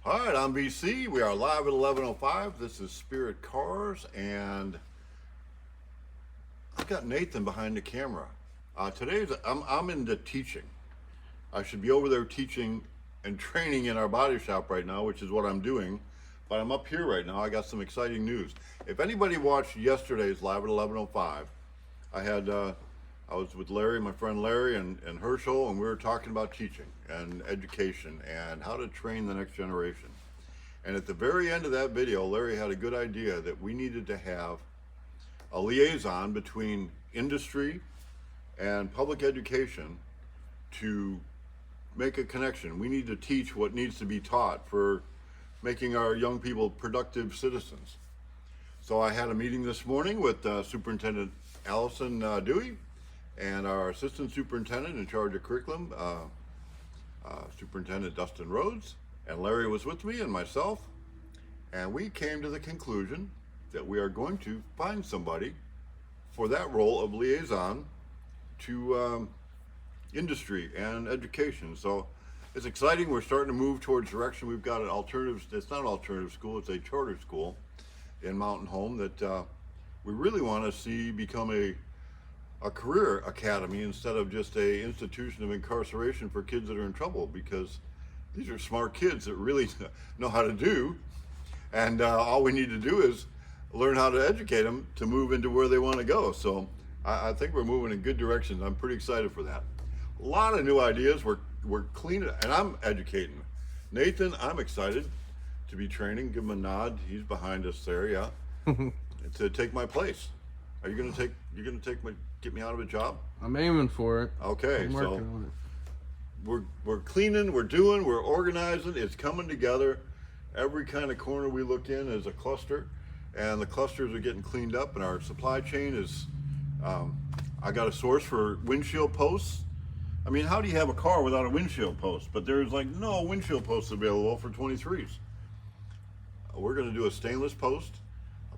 All right, I'm BC. We are live at 11:05. This is Spirit Cars, and I've got Nathan behind the camera. I'm into teaching. I should be over there teaching and training in our body shop right now, which is what I'm doing. But I'm up here right now. I got some exciting news. If anybody watched yesterday's live at 11:05, I was with Larry, my friend Larry, and Herschel, and we were talking about teaching and education and how to train the next generation. And at the very end of that video, Larry had a good idea that we needed to have a liaison between industry and public education to make a connection. We need to teach what needs to be taught for making our young people productive citizens. So I had a meeting this morning with Superintendent Allison Dewey and our assistant superintendent in charge of curriculum, Superintendent Dustin Rhodes, and Larry was with me and myself, and we came to the conclusion that we are going to find somebody for that role of liaison to industry and education. So it's exciting. We're starting to move towards direction. We've got an alternative, it's not an alternative school, it's a charter school in Mountain Home that we really want to see become a career academy instead of just a institution of incarceration for kids that are in trouble, because these are smart kids that really know how to do, and all we need to do is learn how to educate them to move into where they want to go. So I think we're moving in good directions. I'm pretty excited for that. A lot of new ideas. We're cleaning, and I'm educating. Nathan, I'm excited to be training. Give him a nod. He's behind us there, yeah. To take my place. Are you gonna get me out of a job? I'm aiming for it. Okay, I'm working on it. We're cleaning, we're organizing, it's coming together. Every kind of corner we look in is a cluster, and the clusters are getting cleaned up, and our supply chain is, I got a source for windshield posts. I mean, how do you have a car without a windshield post? But there's like no windshield posts available for 23s. We're gonna do a stainless post,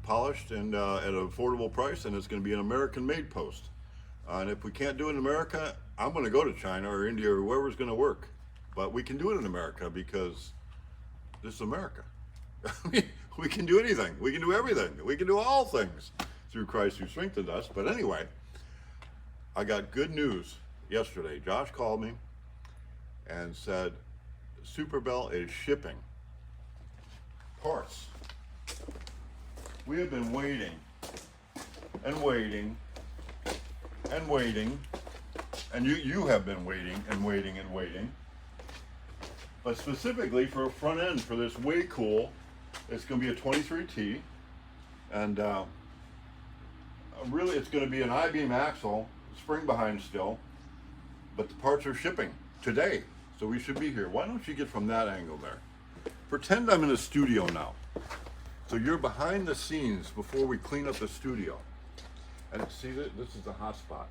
polished and at an affordable price, and it's going to be an American-made post. And if we can't do it in America, I'm going to go to China or India or wherever's going to work. But we can do it in America because this is America. I mean, we can do anything. We can do everything. We can do all things through Christ who strengthened us. But anyway, I got good news yesterday. Josh called me and said Superbell is shipping parts. We have been waiting and waiting and waiting, and you have been waiting and waiting and waiting, but specifically for a front end for this Way Cool. It's going to be a 23T, and really it's going to be an I-beam axle, spring behind still, but the parts are shipping today, so we should be here. Why don't you get from that angle there? Pretend I'm in a studio now. So you're behind the scenes before we clean up the studio. And see that this is the hot spot.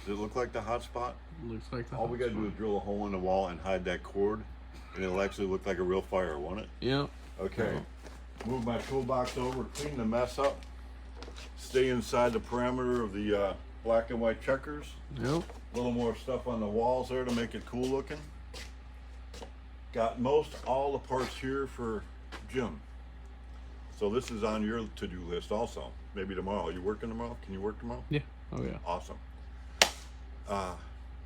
Does it look like the hot spot? Looks like the All we gotta do is drill a hole in the wall and hide that cord, and it'll actually look like a real fire, won't it? Yeah. Okay. Move my toolbox over, clean the mess up, stay inside the parameter of the black and white checkers. Yep. A little more stuff on the walls there to make it cool looking. Got most all the parts here for Jim. So this is on your to-do list also. Maybe tomorrow. Are you working tomorrow? Can you work tomorrow? Yeah. Oh yeah. Awesome.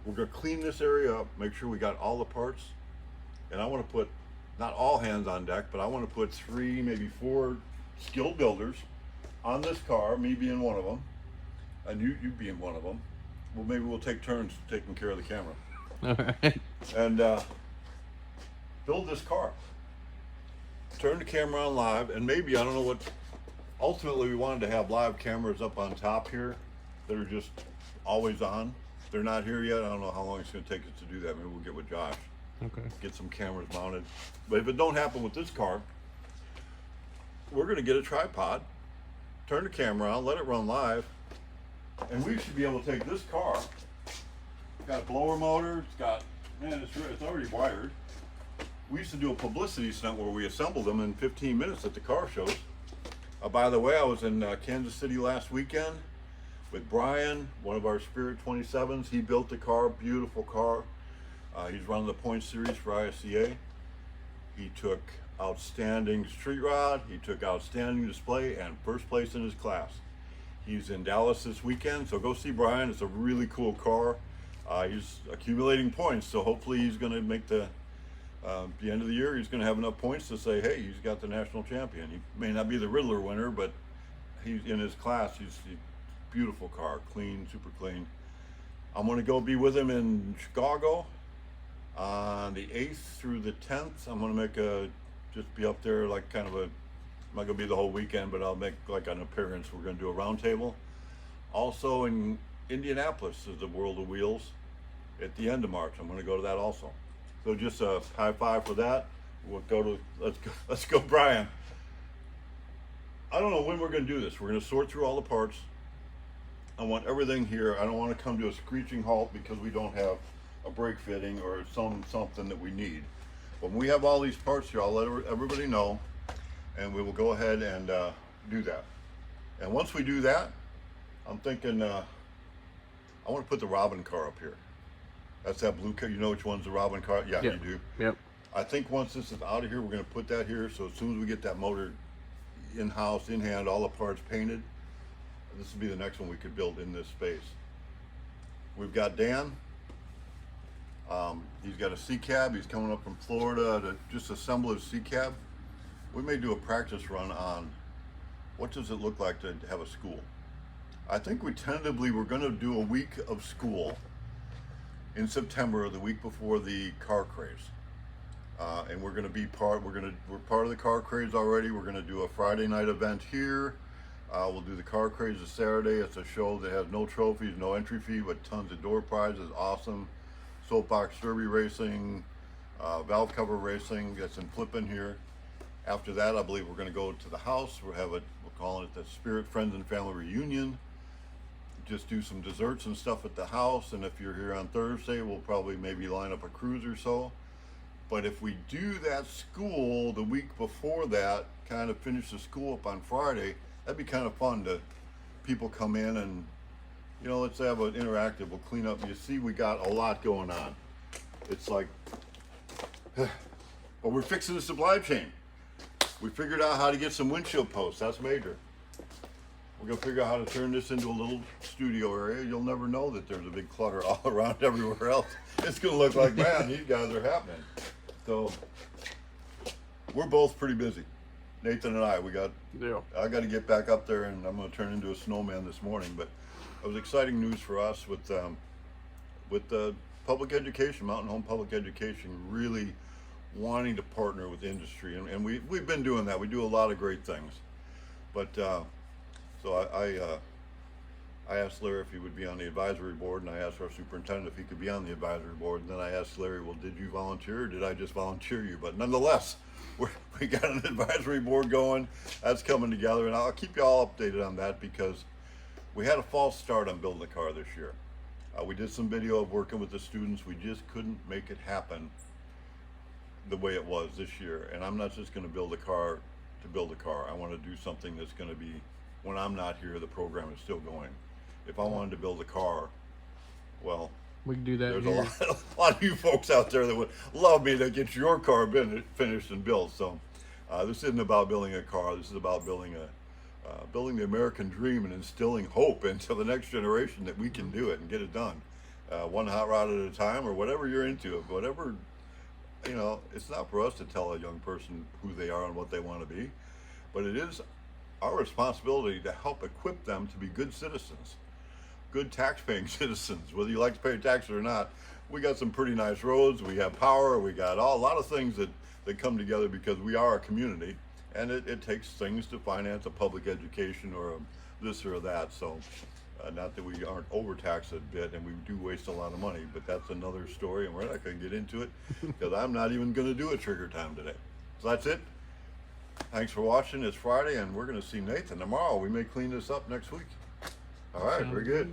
We're gonna clean this area up, make sure we got all the parts. And I wanna put, not all hands on deck, but I wanna put 3, maybe 4 skilled builders on this car, me being one of them, and you being one of them. Well, maybe we'll take turns taking care of the camera. All right. And build this car. Turn the camera on live, and maybe, I don't know what, ultimately we wanted to have live cameras up on top here that are just always on. They're not here yet. I don't know how long it's going to take us to do that. Maybe we'll get with Josh, Okay. get some cameras mounted. But if it don't happen with this car, we're going to get a tripod, turn the camera on, let it run live, and we should be able to take this car. It's got a blower motor. It's got, man, it's already wired. We used to do a publicity stunt where we assembled them in 15 minutes at the car shows. By the way, I was in Kansas City last weekend with Brian, one of our Spirit 27s. He built the car, beautiful car. He's running the point series for ISCA. He took outstanding street rod, he took outstanding display, and first place in his class. He's in Dallas this weekend, so go see Brian. It's a really cool car. He's accumulating points, so hopefully he's going to make the end of the year. He's going to have enough points to say, hey, he's got the national champion. He may not be the Riddler winner, but he's in his class. He's a beautiful car, clean, super clean. I'm going to go be with him in Chicago on the 8th through the 10th. I'm going to just be up there like kind of I'm not going to be the whole weekend, but I'll make like an appearance. We're going to do a roundtable. Also in Indianapolis is the World of Wheels at the end of March. I'm going to go to that also. So just a high five for that. Let's go, Brian. I don't know when we're going to do this. We're going to sort through all the parts. I want everything here. I don't want to come to a screeching halt because we don't have a brake fitting or something that we need. When we have all these parts here, I'll let everybody know, and we will go ahead and do that. And once we do that, I'm thinking I want to put the Robin car up here. That's that blue car. You know which one's the Robin car? Yeah, Yep. you do. Yep. I think once this is out of here, we're going to put that here. So as soon as we get that motor in-house, in hand, all the parts painted, this will be the next one we could build in this space. We've got Dan. He's got a C-cab. He's coming up from Florida to just assemble his C-cab. We may do a practice run on what does it look like to have a school. I think we tentatively we're going to do a week of school in September, the week before the car craze. And we're going to be we're part of the car craze already. We're going to do a Friday night event here. We'll do the car craze this Saturday. It's a show that has no trophies, no entry fee, but tons of door prizes. Awesome. Soapbox derby racing, valve cover racing. Got some flipping here. After that, I believe we're going to go to the house. We're calling it the Spirit Friends and Family Reunion. Just do some desserts and stuff at the house. And if you're here on Thursday, we'll probably maybe line up a cruise or so. But if we do that school the week before that, kind of finish the school up on Friday, that'd be kind of fun to people come in and, you know, let's have an interactive. We'll clean up. You see, we got a lot going on. It's like, but we're fixing the supply chain. We figured out how to get some windshield posts. That's major. We're gonna figure out how to turn this into a little studio area. You'll never know that there's a big clutter all around everywhere else. It's gonna look like, man, these guys are happening. So we're both pretty busy. Nathan and I I got to get back up there, and I'm going to turn into a snowman this morning. But it was exciting news for us with public education, Mountain Home Public Education, really wanting to partner with industry, and we've been doing that. We do a lot of great things, but so I asked Larry if he would be on the advisory board, and I asked our superintendent if he could be on the advisory board, and then I asked Larry, well, did you volunteer or did I just volunteer you? But nonetheless, we got an advisory board going. That's coming together, and I'll keep you all updated on that because we had a false start on building the car this year. We did some video of working with the students. We just couldn't make it happen the way it was this year. And I'm not just going to build a car to build a car. I want to do something that's going to be, when I'm not here, the program is still going. If I wanted to build a car, well, we can do that. There's here. a lot of you folks out there that would love me to get your car finished and built. So this isn't about building a car. This is about building the American dream and instilling hope into the next generation that we can do it and get it done. One hot rod at a time, or whatever you're into. Whatever, you know, it's not for us to tell a young person who they are and what they want to be, but it is our responsibility to help equip them to be good citizens. Good tax-paying citizens, whether you like to pay taxes or not. We got some pretty nice roads, we have power, we got a lot of things that come together because we are a community, and it takes things to finance a public education or this or that. So not that we aren't overtaxed a bit, and we do waste a lot of money, but that's another story, and we're not going to get into it because I'm not even going to do a trigger time today. So that's it. Thanks for watching. It's Friday, and we're going to see Nathan tomorrow. We may clean this up next week. All right, very good.